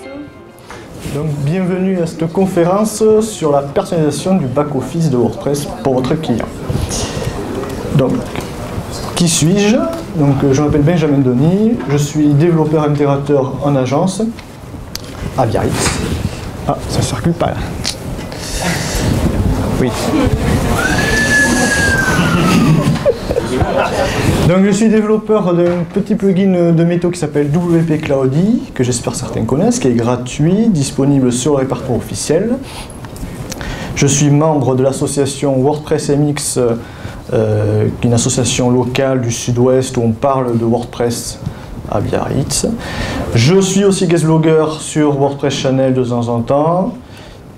Donc, bienvenue à cette conférence sur la personnalisation du back-office de WordPress pour votre client. Donc, qui suis-je? Donc, je m'appelle Benjamin Denis, je suis développeur intégrateur en agence à Biarritz. Ah, ça ne circule pas là. Oui. Donc je suis développeur d'un petit plugin de métaux qui s'appelle WP Cloudy, que j'espère certains connaissent, qui est gratuit, disponible sur le répertoire officiel. Je suis membre de l'association WordPress MX, une association locale du sud-ouest où on parle de WordPress à Biarritz. Je suis aussi guest blogueur sur WordPress Channel de temps en temps,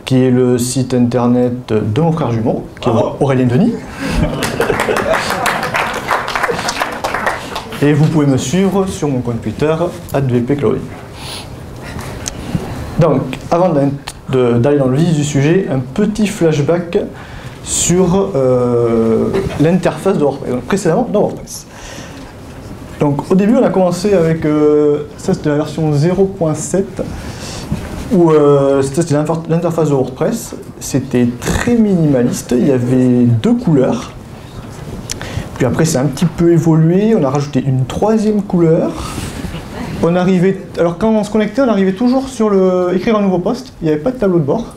qui est le site internet de mon frère jumeau, qui est Aurélien Denis. Et vous pouvez me suivre sur mon compte Twitter, @wpcloudy. Donc, avant d'aller dans le vif du sujet, un petit flashback sur l'interface de WordPress, donc, précédemment dans WordPress. Donc, au début, on a commencé avec, ça c'était la version 0.7, où c'était l'interface de WordPress. C'était très minimaliste, il y avait 2 couleurs. Puis après, c'est un petit peu évolué, on a rajouté une 3e couleur. On arrivait, alors quand on se connectait, on arrivait toujours sur écrire un nouveau post, il n'y avait pas de tableau de bord.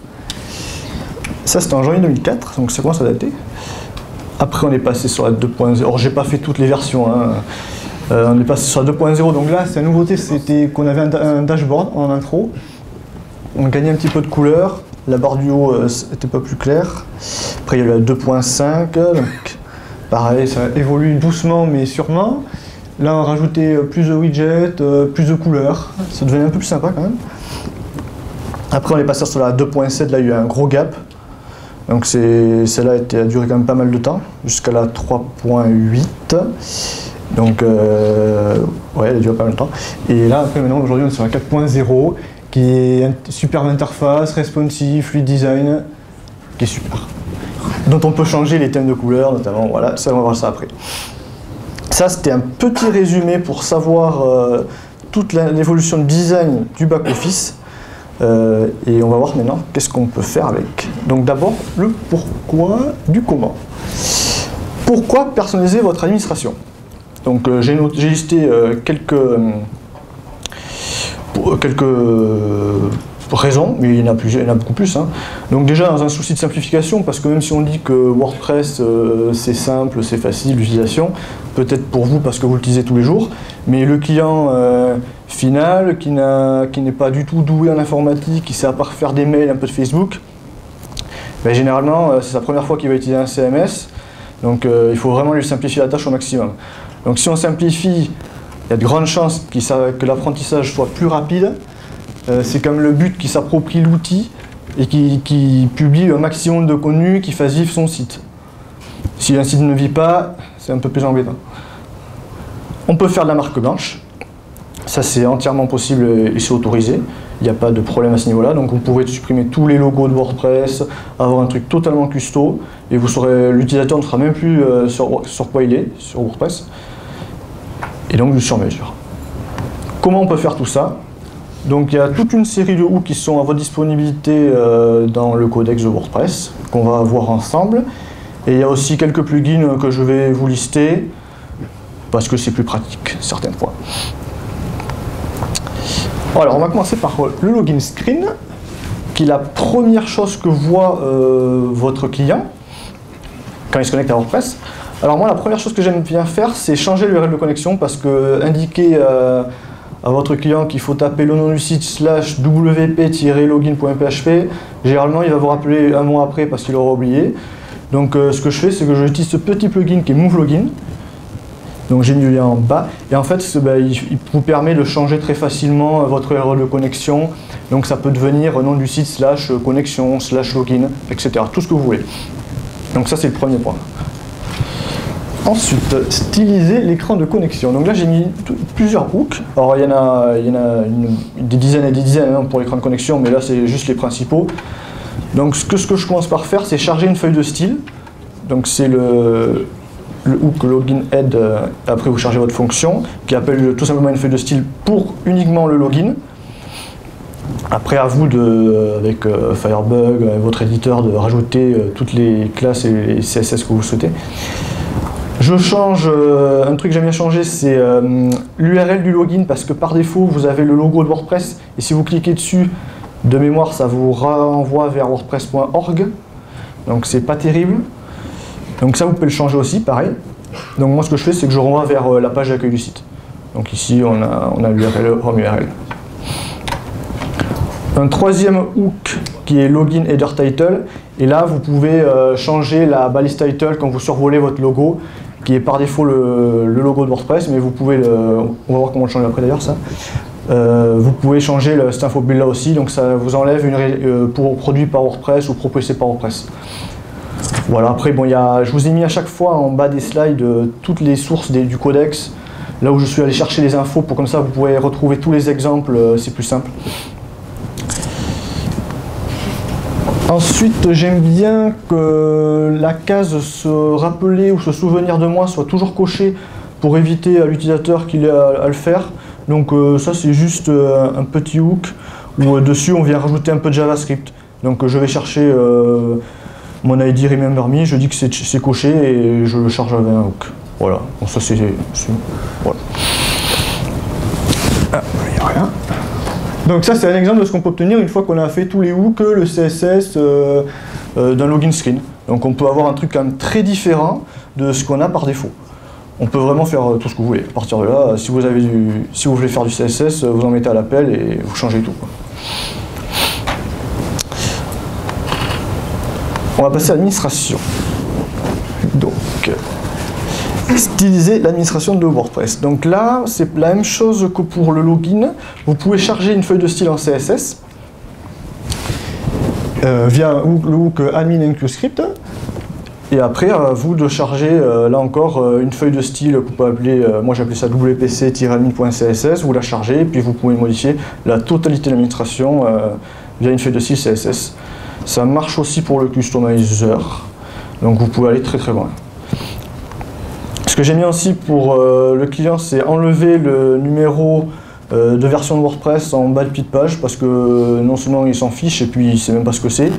Ça, c'était en janvier 2004, donc ça commence à dater. Après, on est passé sur la 2.0. Alors, j'ai pas fait toutes les versions, hein. On est passé sur la 2.0, donc là, c'est la nouveauté, c'était qu'on avait un dashboard en intro. On gagnait un petit peu de couleur, la barre du haut n'était pas plus claire. Après, il y a eu la 2.5, donc pareil, ça évolue doucement mais sûrement. Là, on rajoutait plus de widgets, plus de couleurs. Ça devenait un peu plus sympa quand même. Après, on est passé sur la 2.7, là, il y a eu un gros gap. Donc, celle-là a duré quand même pas mal de temps, jusqu'à la 3.8. Donc, ouais, elle a duré pas mal de temps. Et là, après, maintenant, aujourd'hui, on est sur la 4.0, qui est une superbe interface, responsive, fluid design, qui est super. Dont on peut changer les thèmes de couleurs, notamment, voilà, ça, on va voir ça après. Ça, c'était un petit résumé pour savoir toute l'évolution de design du back-office. Et on va voir maintenant qu'est-ce qu'on peut faire avec. Donc d'abord, le pourquoi du comment. Pourquoi personnaliser votre administration? Donc j'ai listé quelques raisons, mais il y en a beaucoup plus, hein. Donc déjà dans un souci de simplification, parce que même si on dit que WordPress c'est simple, c'est facile d'utilisation, peut-être pour vous parce que vous l'utilisez tous les jours, mais le client final qui n'est pas du tout doué en informatique, qui sait à part faire des mails, un peu de Facebook, ben, généralement c'est sa première fois qu'il va utiliser un CMS, donc il faut vraiment lui simplifier la tâche au maximum. Donc si on simplifie, il y a de grandes chances que l'apprentissage soit plus rapide. C'est comme le but qui s'approprie l'outil et qui publie un maximum de contenu, qui fasse vivre son site. Si un site ne vit pas, c'est un peu plus embêtant. On peut faire de la marque blanche. Ça, c'est entièrement possible et c'est autorisé. Il n'y a pas de problème à ce niveau-là. Donc, vous pourrez supprimer tous les logos de WordPress, avoir un truc totalement custo, et l'utilisateur ne sera même plus sur quoi il est, sur WordPress. Et donc, du sur-mesure. Comment on peut faire tout ça? Donc il y a toute une série de hooks qui sont à votre disponibilité dans le codex de WordPress, qu'on va voir ensemble. Et il y a aussi quelques plugins que je vais vous lister, parce que c'est plus pratique, certains points. Alors on va commencer par le login screen, qui est la première chose que voit votre client quand il se connecte à WordPress. Alors moi, la première chose que j'aime bien faire, c'est changer l'URL de connexion, parce que indiquer à votre client qu'il faut taper le nom du site /wp-login.php, généralement il va vous rappeler un mois après parce qu'il aura oublié. Donc ce que je fais, c'est que j'utilise ce petit plugin qui est Move Login. Donc j'ai mis le lien en bas, et en fait il vous permet de changer très facilement votre URL de connexion. Donc ça peut devenir nom du site /connexion, /login, etc. Tout ce que vous voulez. Donc ça, c'est le premier point. Ensuite, styliser l'écran de connexion. Donc là, j'ai mis plusieurs hooks. Alors, il y en a des dizaines et des dizaines pour l'écran de connexion, mais là, c'est juste les principaux. Donc, ce que je commence par faire, c'est charger une feuille de style. Donc, c'est le hook login head. Après, vous chargez votre fonction, qui appelle tout simplement une feuille de style pour uniquement le login. Après, à vous, avec Firebug, votre éditeur, de rajouter toutes les classes et les CSS que vous souhaitez. Je change, un truc que j'aime bien changer, c'est l'URL du login, parce que par défaut, vous avez le logo de WordPress, et si vous cliquez dessus, de mémoire, ça vous renvoie vers wordpress.org, donc c'est pas terrible. Donc ça, vous pouvez le changer aussi, pareil. Donc moi, ce que je fais, c'est que je renvoie vers la page d'accueil du site. Donc ici, on a l'URL, home URL. Un troisième hook qui est login header title, et là, vous pouvez changer la balise title quand vous survolez votre logo, qui est par défaut le logo de WordPress, mais vous pouvez on va voir comment le changer après d'ailleurs ça. Vous pouvez changer cette info build là aussi, donc ça vous enlève pour produit par WordPress ou proposé par WordPress. Voilà, après bon, je vous ai mis à chaque fois en bas des slides toutes les sources du codex, là où je suis allé chercher les infos, pour comme ça vous pouvez retrouver tous les exemples, c'est plus simple. Ensuite, j'aime bien que la case se rappeler ou se souvenir de moi soit toujours cochée pour éviter à l'utilisateur qu'il ait à le faire. Donc ça, c'est juste un petit hook où dessus on vient rajouter un peu de JavaScript. Donc je vais chercher mon ID Remember Me, je dis que c'est coché et je le charge avec un hook. Voilà, bon, ça c'est... Voilà. Ah, il n'y a rien. Donc ça, c'est un exemple de ce qu'on peut obtenir une fois qu'on a fait tous les hooks, le CSS d'un login screen. Donc on peut avoir un truc quand même très différent de ce qu'on a par défaut. On peut vraiment faire tout ce que vous voulez. À partir de là, si vous voulez faire du CSS, vous en mettez à l'appel et vous changez tout, quoi. On va passer à l'administration. Donc, styliser l'administration de WordPress. Donc là, c'est la même chose que pour le login. Vous pouvez charger une feuille de style en CSS via le hook admin include script. Et après, à vous de charger, là encore, une feuille de style que vous pouvez appeler, moi j'appelais ça wpc-admin.css, vous la chargez, et puis vous pouvez modifier la totalité de l'administration via une feuille de style CSS. Ça marche aussi pour le customizer, donc vous pouvez aller très très loin. Ce que j'ai mis aussi pour le client, c'est enlever le numéro de version de WordPress en bas de pied de page, parce que non seulement il s'en fiche et puis il sait même pas ce que c'est,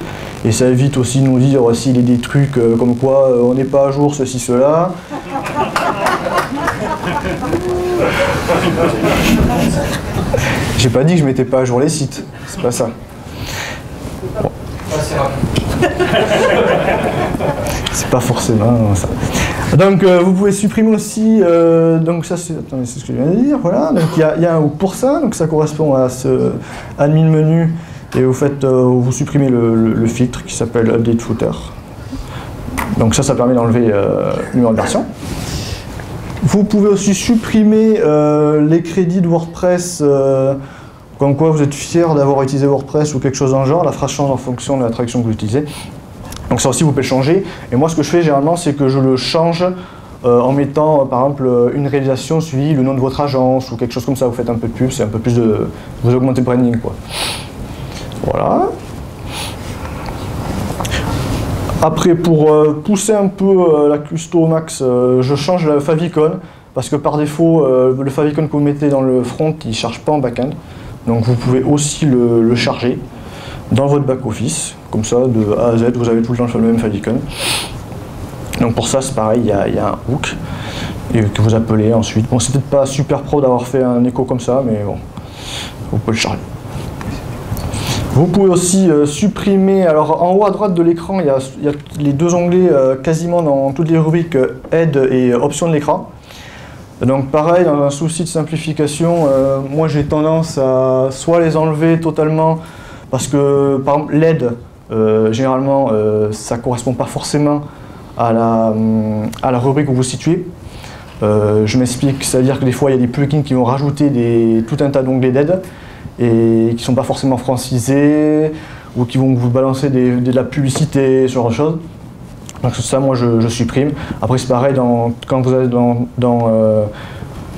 et ça évite aussi de nous dire s'il y a des trucs comme quoi on n'est pas à jour, ceci, cela. J'ai pas dit que je mettais pas à jour les sites, c'est pas ça. Bon. C'est pas forcément ça. Donc vous pouvez supprimer aussi, donc ça c'est ce que je viens de dire, voilà. Donc il y a un hook pour ça, donc ça correspond à ce admin menu, et vous supprimez le filtre qui s'appelle update footer. Donc ça permet d'enlever le numéro de version. Vous pouvez aussi supprimer les crédits de WordPress, comme quoi vous êtes fier d'avoir utilisé WordPress ou quelque chose dans le genre, la phrase change en fonction de la traduction que vous utilisez. Donc ça aussi vous pouvez le changer, et moi ce que je fais généralement c'est que je le change en mettant par exemple une réalisation suivie le nom de votre agence ou quelque chose comme ça, vous faites un peu de pub, c'est un peu plus de... vous augmentez le branding, quoi. Voilà. Après pour pousser un peu la custo au max, je change le favicon, parce que par défaut le favicon que vous mettez dans le front il ne charge pas en back-end, donc vous pouvez aussi le charger dans votre back-office, comme ça, de A à Z, vous avez tout le temps le même favicon. Donc pour ça, c'est pareil, il y a un hook, et que vous appelez ensuite. Bon, c'est peut-être pas super pro d'avoir fait un écho comme ça, mais bon, vous pouvez le charger. Vous pouvez aussi supprimer, alors en haut à droite de l'écran, il y a les deux onglets quasiment dans toutes les rubriques aide et options de l'écran. Donc pareil, dans un souci de simplification, moi j'ai tendance à soit les enlever totalement, parce que par exemple l'aide, généralement ça ne correspond pas forcément à la rubrique où vous vous situez. Je m'explique, c'est-à-dire que des fois il y a des plugins qui vont rajouter tout un tas d'onglets d'aide et qui ne sont pas forcément francisés, ou qui vont vous balancer de la publicité, ce genre de choses. Donc ça, moi je supprime. Après c'est pareil, quand vous allez dans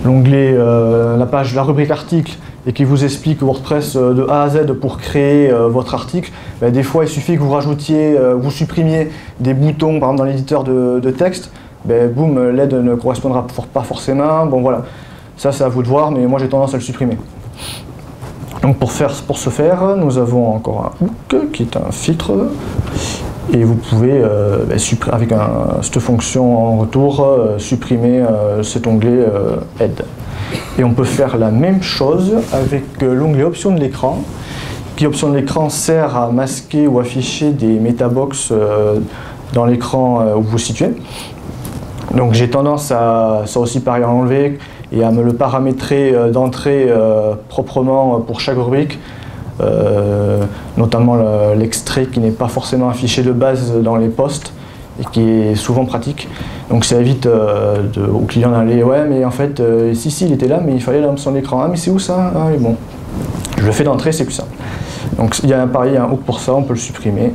l'onglet, la rubrique article, et qui vous explique WordPress de A à Z pour créer votre article, ben, des fois il suffit que vous rajoutiez, vous supprimiez des boutons, par exemple dans l'éditeur de texte, ben, boum, l'aide ne correspondra pas forcément. Bon voilà, ça c'est à vous de voir, mais moi j'ai tendance à le supprimer. Donc pour ce faire, nous avons encore un hook qui est un filtre et vous pouvez, avec cette fonction en retour, supprimer cet onglet Head. Et on peut faire la même chose avec l'onglet Options de l'écran, qui option de l'écran sert à masquer ou afficher des metabox dans l'écran où vous vous situez. Donc j'ai tendance à, ça aussi pareil, à l'enlever et à me le paramétrer d'entrée proprement pour chaque rubrique, notamment l'extrait qui n'est pas forcément affiché de base dans les postes et qui est souvent pratique. Donc ça évite au client d'aller ouais mais en fait si il était là mais il fallait l'option de l'écran, ah mais c'est où ça, ah mais bon, je le fais d'entrée, c'est plus simple. Donc il y a pareil un hook pour ça, on peut le supprimer.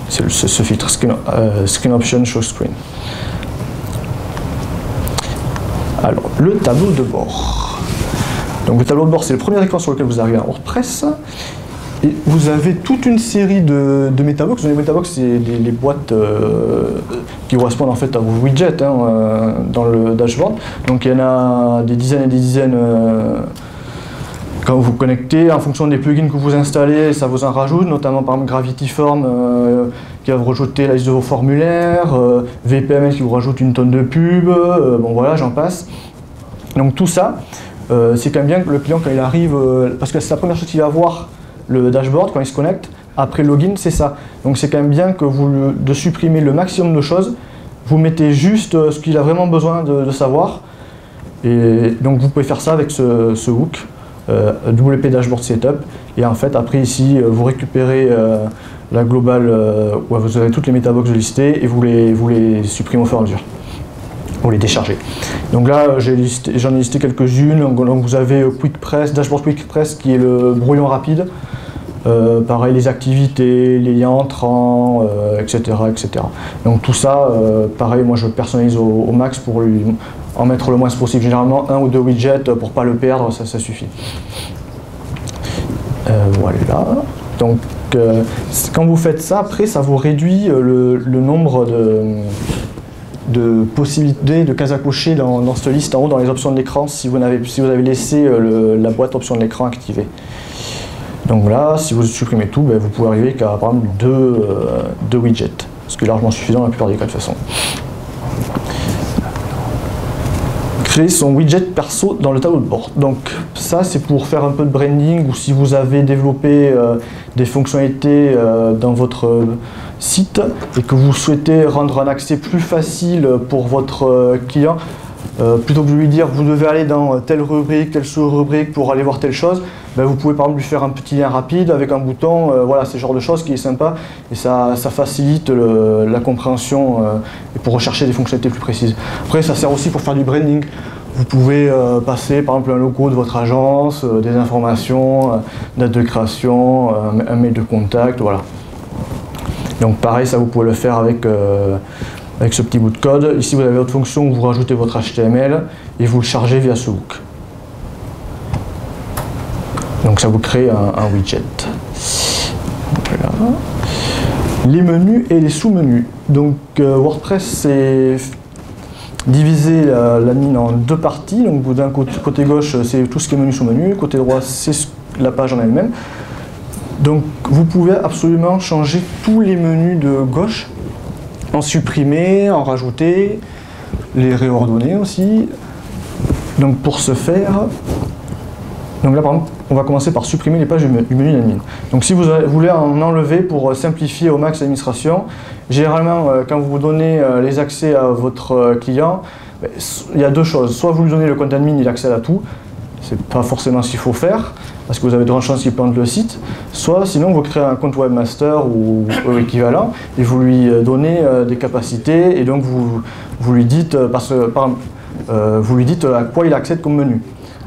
C'est ce filtre Screen Option Show Screen. Alors, le tableau de bord. Donc le tableau de bord, c'est le premier écran sur lequel vous arrivez à WordPress. Et vous avez toute une série de metabox. Les metabox, c'est les boîtes qui correspondent en fait à vos widgets dans le dashboard. Donc il y en a des dizaines et des dizaines quand vous vous connectez. En fonction des plugins que vous installez, ça vous en rajoute, notamment par exemple Gravity Form qui va vous rajouter la liste de vos formulaires, VPML qui vous rajoute une tonne de pubs, bon voilà, j'en passe. Donc tout ça, c'est quand même bien que le client quand il arrive, parce que c'est la première chose qu'il va voir, le dashboard quand il se connecte, après le login, c'est ça. Donc c'est quand même bien que de supprimer le maximum de choses, vous mettez juste ce qu'il a vraiment besoin de savoir, et donc vous pouvez faire ça avec ce hook. WP Dashboard Setup, et en fait après ici vous récupérez la globale où vous avez toutes les metabox listées et vous les supprimez au fur et à mesure, vous les déchargez. Donc là j'en ai listé quelques-unes. Donc vous avez QuickPress, Dashboard QuickPress qui est le brouillon rapide, pareil les activités, les liens entrants, etc., etc. Donc tout ça, pareil, moi je personnalise au max pour lui en mettre le moins possible, généralement 1 ou 2 widgets pour pas le perdre, ça suffit. Voilà, donc quand vous faites ça, après ça vous réduit le nombre de possibilités de cases à cocher dans cette liste en haut dans les options de l'écran si vous avez laissé la boîte options de l'écran activée. Donc là, si vous supprimez tout, vous pouvez arriver qu'à par exemple deux widgets, ce qui est largement suffisant dans la plupart des cas de toute façon. Créer son widget perso dans le tableau de bord. Donc ça c'est pour faire un peu de branding ou si vous avez développé des fonctionnalités dans votre site et que vous souhaitez rendre un accès plus facile pour votre client, plutôt que de lui dire vous devez aller dans telle rubrique, telle sous-rubrique pour aller voir telle chose, vous pouvez par exemple lui faire un petit lien rapide avec un bouton, voilà, c'est ce genre de choses qui est sympa et ça facilite la compréhension et pour rechercher des fonctionnalités plus précises. Après ça sert aussi pour faire du branding. Vous pouvez passer par exemple un logo de votre agence, des informations, date de création, un mail de contact, voilà. Donc pareil, ça vous pouvez le faire avec ce petit bout de code. Ici vous avez votre fonction où vous rajoutez votre HTML et vous le chargez via ce hook. Donc ça vous crée un widget. Voilà. Les menus et les sous-menus. Donc WordPress c'est divisé l'admin en deux parties. Donc d'un côté gauche c'est tout ce qui est menu sous-menu, côté droit c'est la page en elle-même. Donc vous pouvez absolument changer tous les menus de gauche, en supprimer, en rajouter, les réordonner aussi. Donc pour ce faire, donc là par exemple, on va commencer par supprimer les pages du menu d'admin. Donc si vous voulez en enlever pour simplifier au max l'administration, généralement quand vous donnez les accès à votre client, il y a deux choses. Soit vous lui donnez le compte admin, il accède à tout, c'est pas forcément ce qu'il faut faire, parce que vous avez de grandes chances qu'il plante le site, soit sinon vous créez un compte webmaster ou équivalent et vous lui donnez des capacités et donc vous lui dites, vous lui dites à quoi il accède comme menu.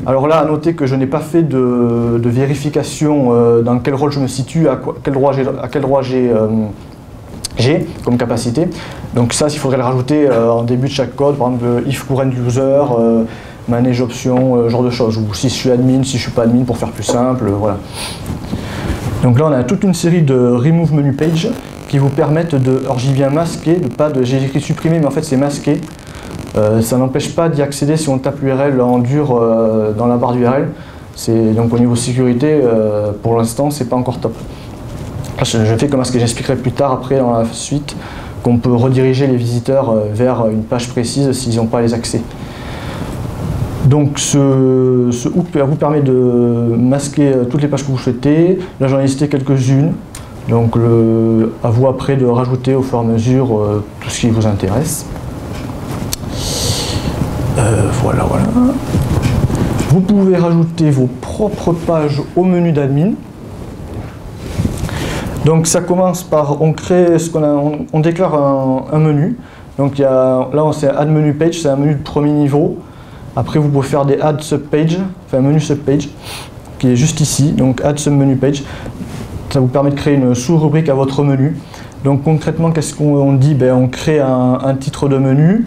Alors là, à noter que je n'ai pas fait de vérification dans quel rôle je me situe, à quel droit j'ai comme capacité. Donc ça, il faudrait le rajouter en début de chaque code, par exemple if current user, manage option, genre de choses, ou si je suis admin, si je suis pas admin pour faire plus simple, voilà. Donc là on a toute une série de remove menu page qui vous permettent de, alors j'y viens masquer, j'ai écrit supprimer mais en fait c'est masqué, ça n'empêche pas d'y accéder si on tape l'URL en dur dans la barre d'URL, Donc au niveau sécurité, pour l'instant, c'est pas encore top. Je fais comme ce que j'expliquerai plus tard après dans la suite, qu'on peut rediriger les visiteurs vers une page précise s'ils n'ont pas les accès. Donc ce hook vous permet de masquer toutes les pages que vous souhaitez. Là j'en ai listé quelques-unes, donc à vous après de rajouter au fur et à mesure tout ce qui vous intéresse. Voilà. Vous pouvez rajouter vos propres pages au menu d'admin. Donc ça commence par, on crée on déclare un menu. Donc là c'est add menu page, c'est un menu de premier niveau. Après vous pouvez faire des add subpage, enfin un menu subpage qui est juste ici. Donc add submenu page, ça vous permet de créer une sous-rubrique à votre menu. Donc concrètement qu'est-ce qu'on dit? On crée un titre de menu.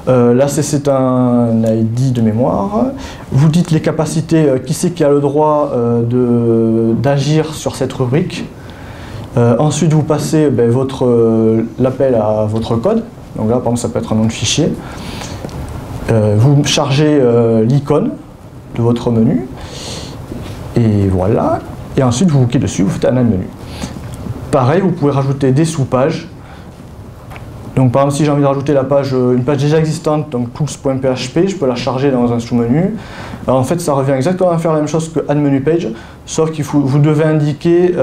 Là c'est un ID de mémoire. Vous dites les capacités, qui c'est qui a le droit d'agir sur cette rubrique. Ensuite vous passez l'appel à votre code. Donc là par exemple ça peut être un nom de fichier. Vous chargez l'icône de votre menu. Et voilà. Et ensuite vous cliquez dessus, vous faites un add menu. Pareil, vous pouvez rajouter des sous-pages. Donc par exemple si j'ai envie de rajouter une page déjà existante, donc tools.php, je peux la charger dans un sous-menu. Alors en fait ça revient exactement à faire la même chose que add menu page, sauf qu'il vous devez indiquer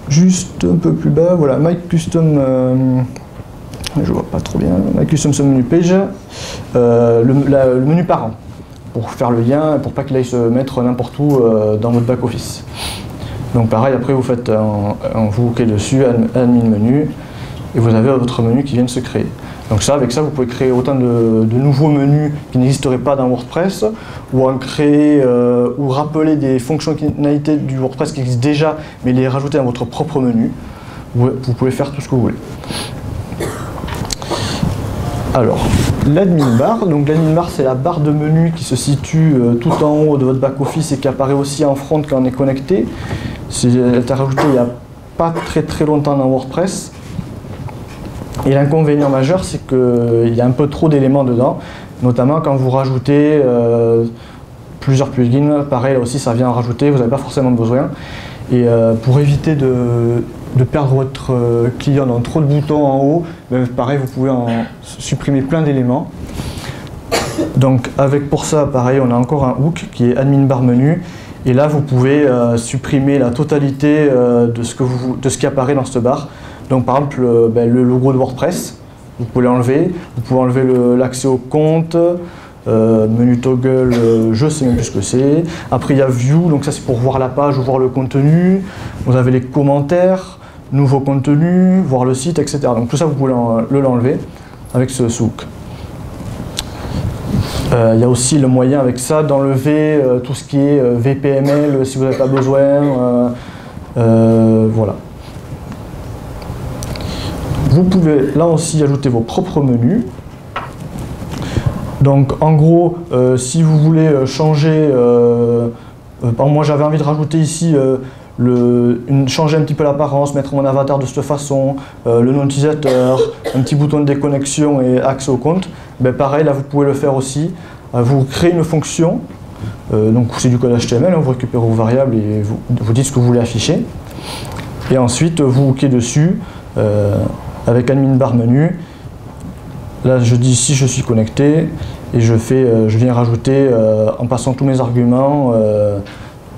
juste un peu plus bas, voilà, my custom, je vois pas trop bien, my custom submenu page, le menu parent, pour faire le lien, pour pas qu'il aille se mettre n'importe où dans votre back-office. Donc pareil, après vous faites vous cliquez dessus, admin menu, et vous avez votre menu qui vient de se créer. Donc avec ça, vous pouvez créer autant de nouveaux menus qui n'existeraient pas dans WordPress, ou en créer ou rappeler des fonctionnalités du WordPress qui existent déjà, mais les rajouter dans votre propre menu. Vous pouvez faire tout ce que vous voulez. Alors, l'admin bar. Donc l'admin bar, c'est la barre de menu qui se situe tout en haut de votre back-office et qui apparaît aussi en front quand on est connecté. Elle a été rajoutée il n'y a pas très longtemps dans WordPress. Et l'inconvénient majeur, c'est qu'il y a un peu trop d'éléments dedans, notamment quand vous rajoutez plusieurs plugins. Pareil, là aussi, ça vient en rajouter, vous n'avez pas forcément besoin. Et pour éviter de perdre votre client dans trop de boutons en haut, pareil, vous pouvez en supprimer plein d'éléments. Donc, pour ça, pareil, on a encore un hook qui est admin bar menu. Et là, vous pouvez supprimer la totalité de ce qui apparaît dans cette barre. Donc par exemple le logo de WordPress, vous pouvez l'enlever, vous pouvez enlever l'accès au compte, menu toggle, je sais même plus ce que c'est. Après il y a view, donc ça c'est pour voir la page ou voir le contenu. Vous avez les commentaires, nouveau contenu, voir le site, etc. Donc tout ça vous pouvez l'enlever avec ce hook. Il y a aussi le moyen avec ça d'enlever tout ce qui est VPML si vous n'avez pas besoin. Voilà. Vous pouvez là aussi ajouter vos propres menus. Donc en gros, si vous voulez changer, par exemple moi j'avais envie de rajouter ici, changer un petit peu l'apparence, mettre mon avatar de cette façon, le nom utilisateur, un petit bouton de déconnexion et accès au compte, pareil là vous pouvez le faire aussi. Vous créez une fonction, donc c'est du code HTML, vous récupérez vos variables et vous dites ce que vous voulez afficher. Et ensuite vous cliquez dessus. Avec admin bar menu, là je dis si je suis connecté et je viens rajouter en passant tous mes arguments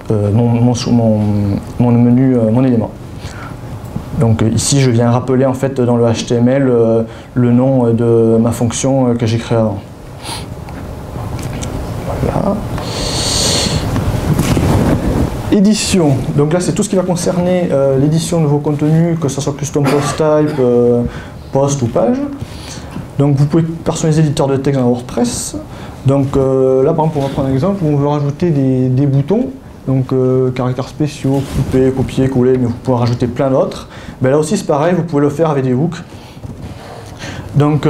mon menu, mon élément. Donc ici je viens rappeler en fait dans le HTML le nom de ma fonction que j'ai créée avant. Voilà. Édition, donc là c'est tout ce qui va concerner l'édition de vos contenus, que ce soit custom post type, post ou page. Donc vous pouvez personnaliser l'éditeur de texte dans WordPress. Donc là par exemple on va prendre un exemple où on veut rajouter des boutons, donc caractères spéciaux, couper, copier, coller, mais vous pouvez en rajouter plein d'autres. Là aussi c'est pareil, vous pouvez le faire avec des hooks. Donc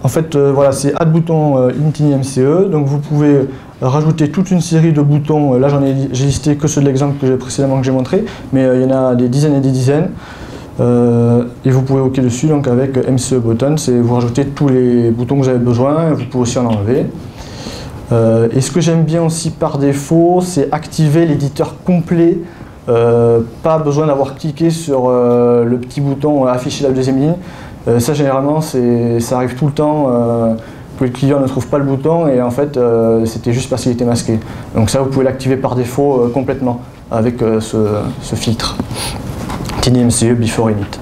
en fait voilà, c'est add bouton intini MCE, donc vous pouvez rajouter toute une série de boutons. Là j'ai listé que ceux de l'exemple que j'ai montré, mais il y en a des dizaines et des dizaines. Et vous pouvez OK dessus, donc avec MCE button, c'est vous rajoutez tous les boutons que vous avez besoin, vous pouvez aussi en enlever. Et ce que j'aime bien aussi par défaut, c'est activer l'éditeur complet. Pas besoin d'avoir cliqué sur le petit bouton afficher la deuxième ligne. Ça généralement ça arrive tout le temps que le client ne trouve pas le bouton et en fait c'était juste parce qu'il était masqué. Donc ça vous pouvez l'activer par défaut complètement avec ce filtre TinyMCE Before Init.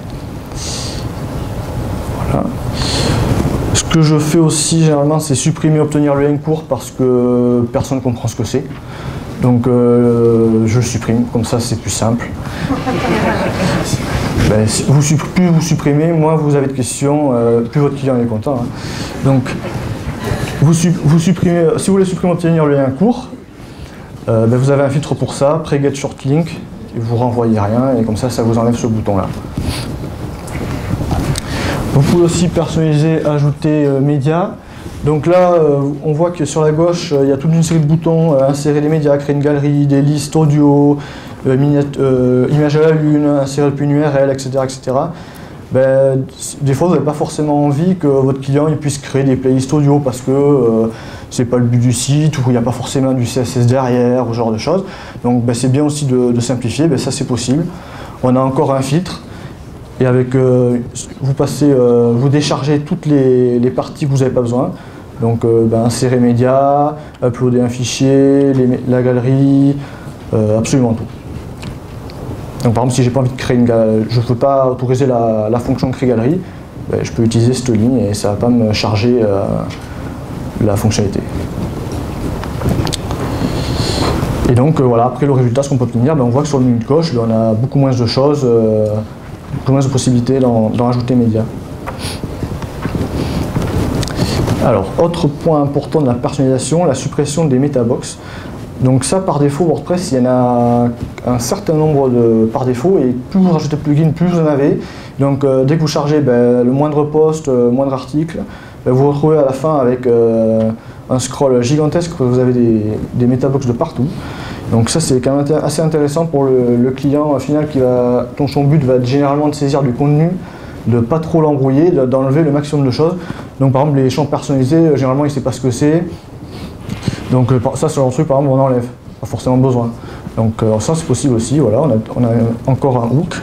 Voilà. Ce que je fais aussi généralement c'est supprimer obtenir le lien court parce que personne ne comprend ce que c'est. Donc je le supprime, comme ça c'est plus simple. Ben, plus vous supprimez, moins vous avez de questions, plus votre client est content. Hein. Donc vous supprimez, si vous voulez supprimer obtenir le lien court, ben, vous avez un filtre pour ça, Pre-Get Short Link, et vous renvoyez rien, et comme ça vous enlève ce bouton là. Vous pouvez aussi personnaliser, ajouter médias. Donc là, on voit que sur la gauche, il y a toute une série de boutons, insérer les médias, créer une galerie, des listes audio, images à la lune, insérer le PIN URL, etc. etc. Ben, des fois, vous n'avez pas forcément envie que votre client il puisse créer des playlists audio parce que c'est pas le but du site ou il n'y a pas forcément du CSS derrière, ou ce genre de choses. Donc ben, c'est bien aussi de simplifier, ben, ça c'est possible. On a encore un filtre. Et avec, vous déchargez toutes les parties que vous n'avez pas besoin. Donc ben, insérer médias, uploader un fichier, la galerie, absolument tout. Donc par exemple si j'ai pas envie de créer une galerie, je ne peux pas autoriser la fonction créer galerie, ben, je peux utiliser cette ligne et ça ne va pas me charger la fonctionnalité. Et donc voilà, après le résultat, ce qu'on peut obtenir, ben, on voit que sur le menu de coche, ben, on a beaucoup moins de choses. Beaucoup moins de possibilités d'en rajouter médias. Alors, autre point important de la personnalisation, la suppression des metabox. Donc ça, par défaut, WordPress, il y en a un certain nombre par défaut, et plus vous rajoutez de plugins, plus vous en avez. Donc dès que vous chargez ben, le moindre post, moindre article, ben, vous vous retrouvez à la fin avec un scroll gigantesque, vous avez des metabox de partout. Donc ça c'est quand même assez intéressant pour le client final dont son but va être généralement de saisir du contenu, de ne pas trop l'embrouiller, d'enlever le maximum de choses. Donc par exemple les champs personnalisés, généralement il ne sait pas ce que c'est. Donc ça c'est un truc par exemple on enlève, pas forcément besoin. Donc ça c'est possible aussi, voilà, on a encore un hook.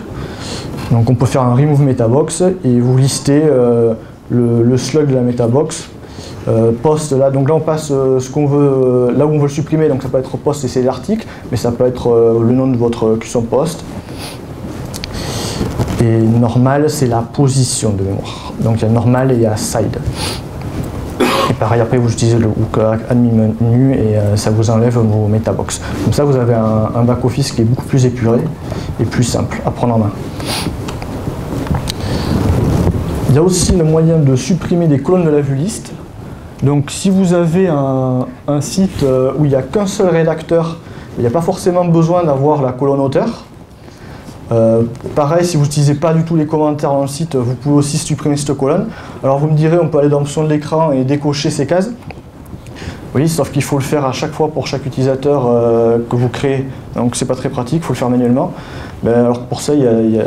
Donc on peut faire un remove metabox et vous listez le slug de la metabox. Post là, donc là on passe ce qu'on veut, là où on veut le supprimer, donc ça peut être post et c'est l'article, mais ça peut être le nom de votre custom post. Et normal c'est la position de mémoire. Donc il y a normal et il y a side. Et pareil après vous utilisez le hook admin menu et ça vous enlève vos metabox. Comme ça vous avez un back office qui est beaucoup plus épuré et plus simple à prendre en main. Il y a aussi le moyen de supprimer des colonnes de la vue liste. Donc si vous avez un site où il n'y a qu'un seul rédacteur, il n'y a pas forcément besoin d'avoir la colonne auteur. Pareil, si vous n'utilisez pas du tout les commentaires dans le site, vous pouvez aussi supprimer cette colonne. Alors vous me direz, on peut aller dans l'option de l'écran et décocher ces cases. Oui, sauf qu'il faut le faire à chaque fois pour chaque utilisateur que vous créez. Donc c'est pas très pratique, il faut le faire manuellement. Ben, alors pour ça,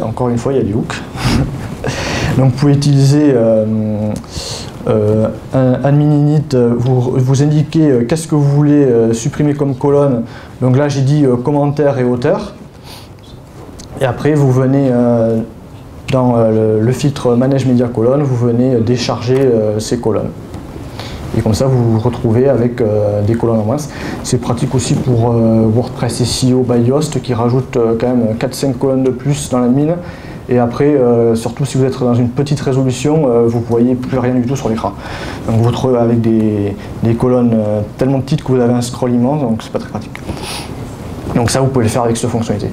encore une fois, il y a des hooks. Donc vous pouvez utiliser un admin init, vous indiquez qu'est-ce que vous voulez supprimer comme colonne. Donc là j'ai dit commentaire et auteur. Et après vous venez dans le filtre manage media colonne, vous venez décharger ces colonnes. Et comme ça vous vous retrouvez avec des colonnes en moins. C'est pratique aussi pour WordPress SEO by Yoast qui rajoute quand même 4-5 colonnes de plus dans l'admin. Et après, surtout si vous êtes dans une petite résolution, vous ne voyez plus rien du tout sur l'écran. Donc vous vous retrouvez avec des colonnes tellement petites que vous avez un scroll immense, donc c'est pas très pratique. Donc ça, vous pouvez le faire avec cette fonctionnalité.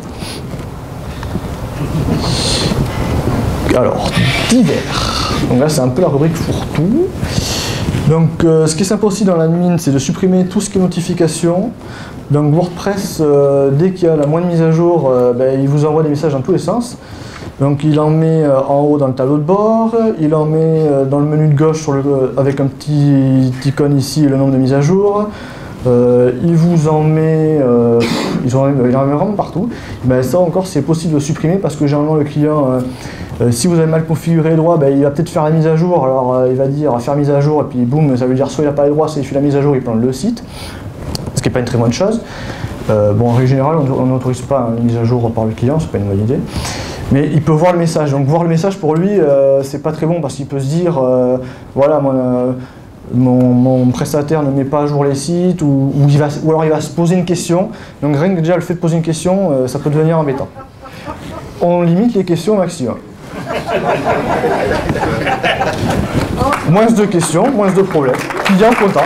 Alors, divers. Donc là, c'est un peu la rubrique fourre-tout. Donc ce qui est sympa aussi dans l'admin, c'est de supprimer tout ce qui est notification. Donc WordPress, dès qu'il y a la moindre mise à jour, il vous envoie des messages dans tous les sens. Donc il en met en haut dans le tableau de bord, il en met dans le menu de gauche avec un petit icône ici le nombre de mises à jour. il vous en met, il en met vraiment partout. Ben, ça encore c'est possible de supprimer parce que généralement le client, si vous avez mal configuré les droits, ben, il va peut-être faire la mise à jour, alors il va dire faire mise à jour et puis boum, ça veut dire soit il n'a pas les droits, soit il fait la mise à jour, il plante le site, ce qui n'est pas une très bonne chose. Bon, en règle générale, on n'autorise pas une mise à jour par le client, c'est pas une bonne idée. Mais il peut voir le message. Donc voir le message pour lui, c'est pas très bon parce qu'il peut se dire, voilà, mon prestataire ne met pas à jour les sites, ou alors il va se poser une question. Donc rien que déjà le fait de poser une question, ça peut devenir embêtant. On limite les questions au maximum. Moins de questions, moins de problèmes. Client content.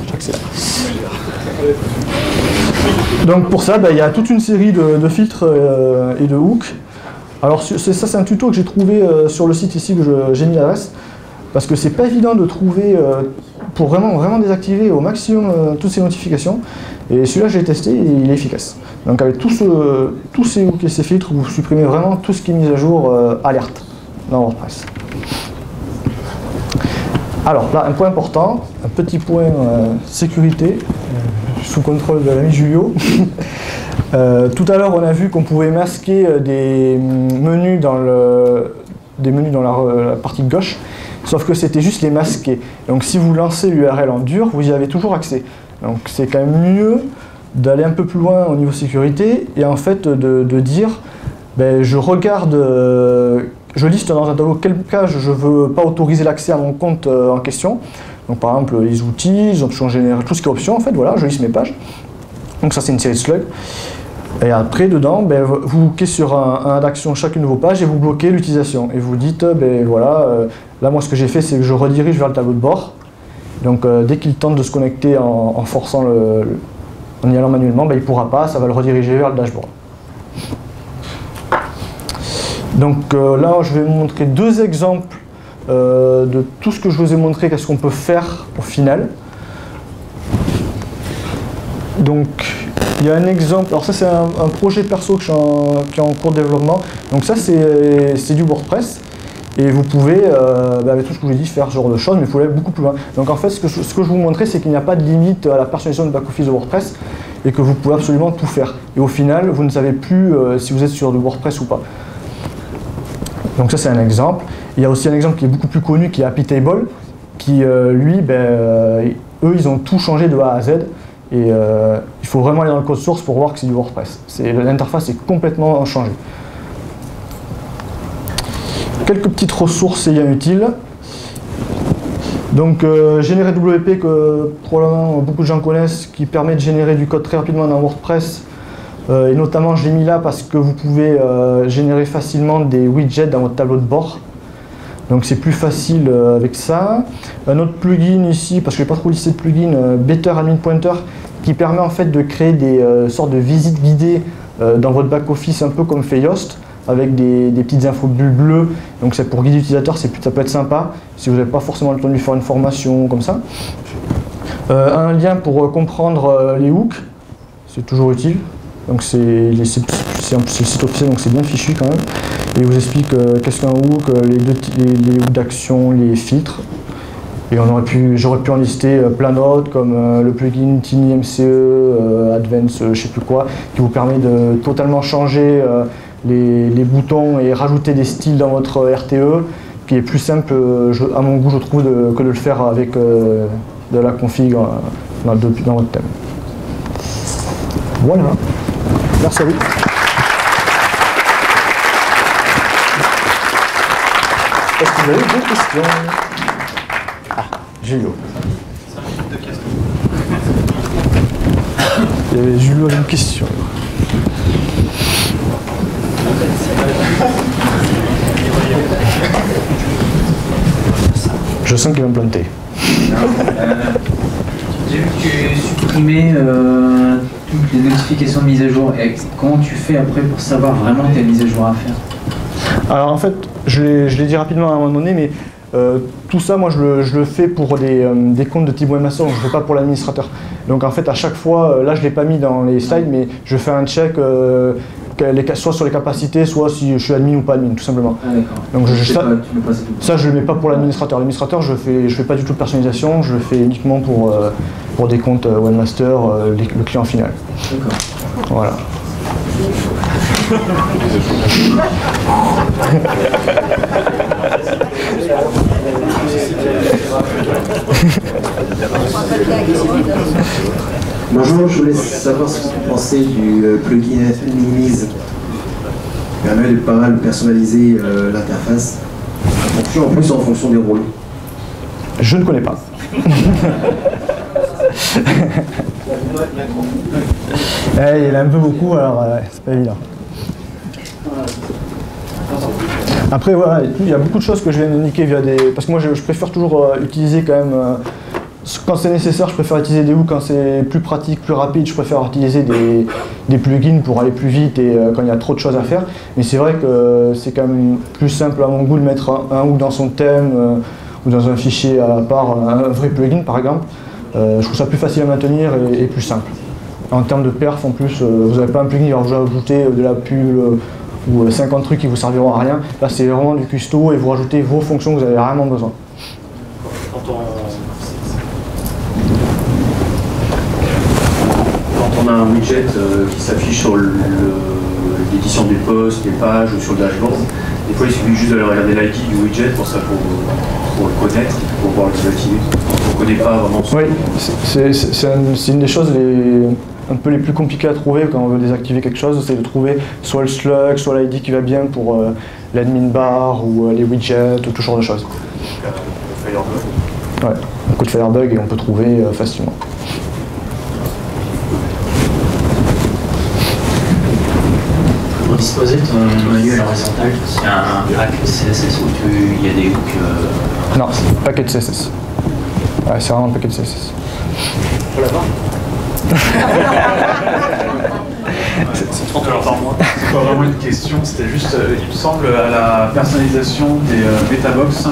J'accélère. Donc pour ça, il y a toute une série de filtres et de hooks. Alors ça c'est un tuto que j'ai trouvé sur le site ici, que j'ai mis l'adresse, parce que c'est pas évident de trouver pour vraiment désactiver au maximum toutes ces notifications. Et celui-là j'ai testé et il est efficace. Donc avec tous ces hooks et ces filtres, vous supprimez vraiment tout ce qui est mis à jour alerte dans WordPress. Alors là, un point important, un petit point sécurité, sous contrôle de l'ami Julio. Tout à l'heure, on a vu qu'on pouvait masquer des menus dans la partie gauche, sauf que c'était juste les masquer. Donc si vous lancez l'URL en dur, vous y avez toujours accès. Donc c'est quand même mieux d'aller un peu plus loin au niveau sécurité et en fait de dire, ben, je regarde... je liste dans un tableau quelle case je ne veux pas autoriser l'accès à mon compte en question. Donc par exemple les outils, les options générales, tout ce qui est options en fait, voilà, je liste mes pages. Donc ça c'est une série de slugs. Et après dedans, ben, vous cliquez sur un d'action chacune de vos pages et vous bloquez l'utilisation. Et vous dites, ben voilà, là moi ce que j'ai fait c'est que je redirige vers le tableau de bord. Donc dès qu'il tente de se connecter en forçant en y allant manuellement, ben, il ne pourra pas, ça va le rediriger vers le dashboard. Donc là, je vais vous montrer deux exemples de tout ce que je vous ai montré, qu'est-ce qu'on peut faire au final. Donc, il y a un exemple, alors ça c'est un projet perso qui est en cours de développement. Donc ça c'est du WordPress. Et vous pouvez, avec tout ce que je vous ai dit, faire ce genre de choses, mais il faut aller beaucoup plus loin. Donc en fait, ce que je vais vous montrer, c'est qu'il n'y a pas de limite à la personnalisation de back-office de WordPress et que vous pouvez absolument tout faire. Et au final, vous ne savez plus si vous êtes sur du WordPress ou pas. Donc ça c'est un exemple. Il y a aussi un exemple qui est beaucoup plus connu qui est HappyTable, qui lui, eux ils ont tout changé de A à Z et il faut vraiment aller dans le code source pour voir que c'est du WordPress. L'interface est complètement changée. Quelques petites ressources ayant utiles. Donc GénéreWP que probablement beaucoup de gens connaissent, qui permet de générer du code très rapidement dans WordPress. Et notamment je l'ai mis là parce que vous pouvez générer facilement des widgets dans votre tableau de bord. Donc c'est plus facile avec ça. Un autre plugin ici, parce que je n'ai pas trop listé de plugin, Better Admin Pointer, qui permet en fait de créer des sortes de visites guidées dans votre back-office, un peu comme fait Yoast, avec des petites infos bleues. Donc c'est pour guider l'utilisateur, ça peut être sympa, si vous n'avez pas forcément le temps de lui faire une formation comme ça. Un lien pour comprendre les hooks, c'est toujours utile. Donc c'est le site officiel, donc c'est bien fichu quand même. Et il vous explique qu'est-ce qu'un hook, les hooks d'action, les filtres. Et j'aurais pu en lister plein d'autres, comme le plugin TinyMCE, Advance, je ne sais plus quoi, qui vous permet de totalement changer les boutons et rajouter des styles dans votre RTE, qui est plus simple, à mon goût, je trouve, que de le faire avec de la config dans votre thème. Voilà. Merci à vous. Est-ce que vous avez des questions? Ah, Julio. Il y avait Julio avec une question. Je sens qu'il va me planter. J'ai vu que tu supprimais toutes les notifications de mise à jour. Et comment tu fais après pour savoir vraiment quelle mise à jour à faire? Alors en fait, je l'ai dit rapidement à un moment donné, mais tout ça, moi je le fais pour des comptes de type webmaster, je ne le fais pas pour l'administrateur. Donc en fait, à chaque fois, là je ne l'ai pas mis dans les slides, mais je fais un check soit sur les capacités, soit si je suis admin ou pas admin, tout simplement. Ah d'accord. Donc Tu mets pas ça, je le mets pas pour l'administrateur. L'administrateur, je fais pas du tout de personnalisation, je le fais uniquement pour des comptes webmaster, le client final. D'accord. Voilà. Bonjour, je voulais savoir ce que vous pensez du plugin Minimize. Il permet de pas mal personnaliser l'interface. En plus en fonction des rôles. Je ne connais pas. Il y en a un peu beaucoup, alors c'est pas évident. Après, voilà, il y a beaucoup de choses que je viens d'indiquer via des... Parce que moi, je préfère toujours utiliser quand même... quand c'est nécessaire, je préfère utiliser des hooks. Quand c'est plus pratique, plus rapide, je préfère utiliser des plugins pour aller plus vite et quand il y a trop de choses à faire. Mais c'est vrai que c'est quand même plus simple à mon goût de mettre un hook dans son thème ou dans un fichier à part, un vrai plugin par exemple. Je trouve ça plus facile à maintenir et plus simple. En termes de perf, en plus, vous n'avez pas un plugin qui va vous ajouter de la pub ou 50 trucs qui vous serviront à rien. Là, c'est vraiment du custo et vous rajoutez vos fonctions que vous avez vraiment besoin. Quand on a un widget qui s'affiche sur l'édition du post, les pages ou sur le dashboard, des fois il suffit juste de regarder l'ID du widget pour le connaître, pour pouvoir le désactiver. On ne connaît pas vraiment ce... Oui, c'est une des choses un peu les plus compliquées à trouver quand on veut désactiver quelque chose, c'est de trouver soit le slug, soit l'ID qui va bien pour l'admin bar ou les widgets ou tout genre de choses. Firebug. Ouais, un coup de Firebug et on peut trouver facilement. Pour disposer de ton manuel horizontal, c'est un pack CSS où il y a des hooks. Non, paquet de CSS. Ouais, c'est vraiment un paquet de CSS. Faut l'avoir. C'est 30 € par mois. C'est pas vraiment une question, c'était juste, il me semble, à la personnalisation des metabox,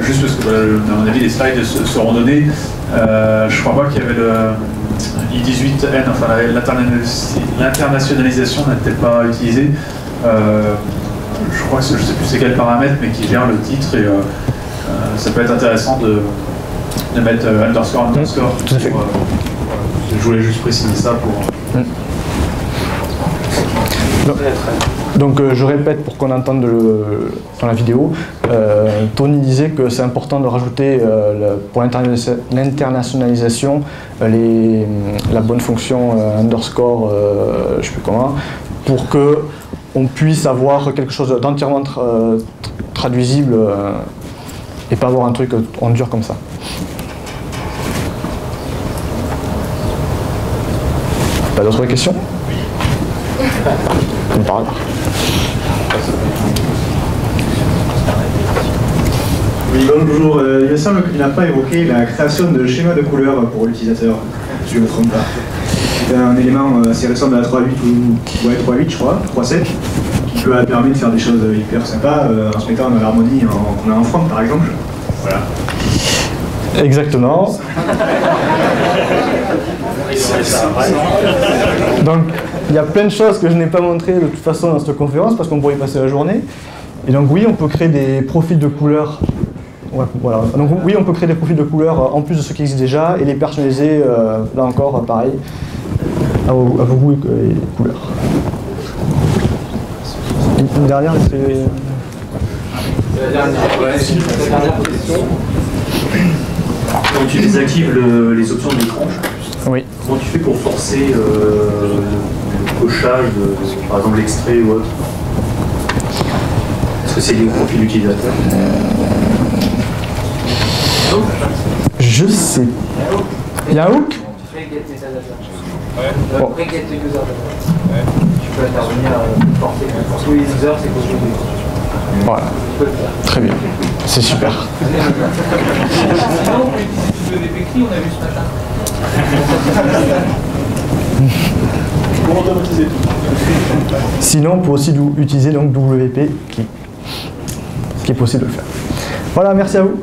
juste parce que, à mon avis, les slides seront donnés. Je crois pas qu'il y avait le I18N, enfin l'internationalisation n'a peut-être pas utilisé. Je crois que je sais plus c'est quel paramètre, mais qui gère le titre et ça peut être intéressant de mettre underscore. Tout à fait. Je voulais juste préciser ça pour... Donc je répète pour qu'on entende dans la vidéo, Tony disait que c'est important de rajouter pour l'internationalisation la bonne fonction underscore, je ne sais plus comment, pour qu'on puisse avoir quelque chose d'entièrement traduisible et pas avoir un truc en dur comme ça. Pas d'autres questions? Comme par hasard. Oui, bonjour. Il me semble qu'il n'a pas évoqué la création de schémas de couleurs pour l'utilisateur, si je ne me trompe pas. C'est un élément assez récent de la 3.8 ou 3.8 je crois, 3.7, qui peut permettre de faire des choses hyper sympas en se mettant dans l'harmonie en front par exemple. Voilà. Exactement. Donc, il y a plein de choses que je n'ai pas montrées de toute façon dans cette conférence parce qu'on pourrait y passer la journée. Et donc oui, on peut créer des profils de couleurs. Ouais, voilà. Donc oui, on peut créer des profils de couleurs en plus de ceux qui existent déjà et les personnaliser, là encore, pareil, à vos goûts et couleurs. Une dernière, c'est... La dernière question. Quand tu désactives les options de l'écran, Oui. comment tu fais pour forcer le cochage, par exemple l'extrait ou autre? Est-ce que c'est des profils utilisateurs? Je sais. Il y a un hook? Tu fais get metadata. Après get user data. Tu peux intervenir forcer. Pour tous les users, c'est possible. Voilà. Très bien. C'est super. Sinon, tu veux des pécris, on a vu ce matin. Pour automatiser tout. Sinon, on peut aussi utiliser donc WP, qui est possible de le faire. Voilà, merci à vous.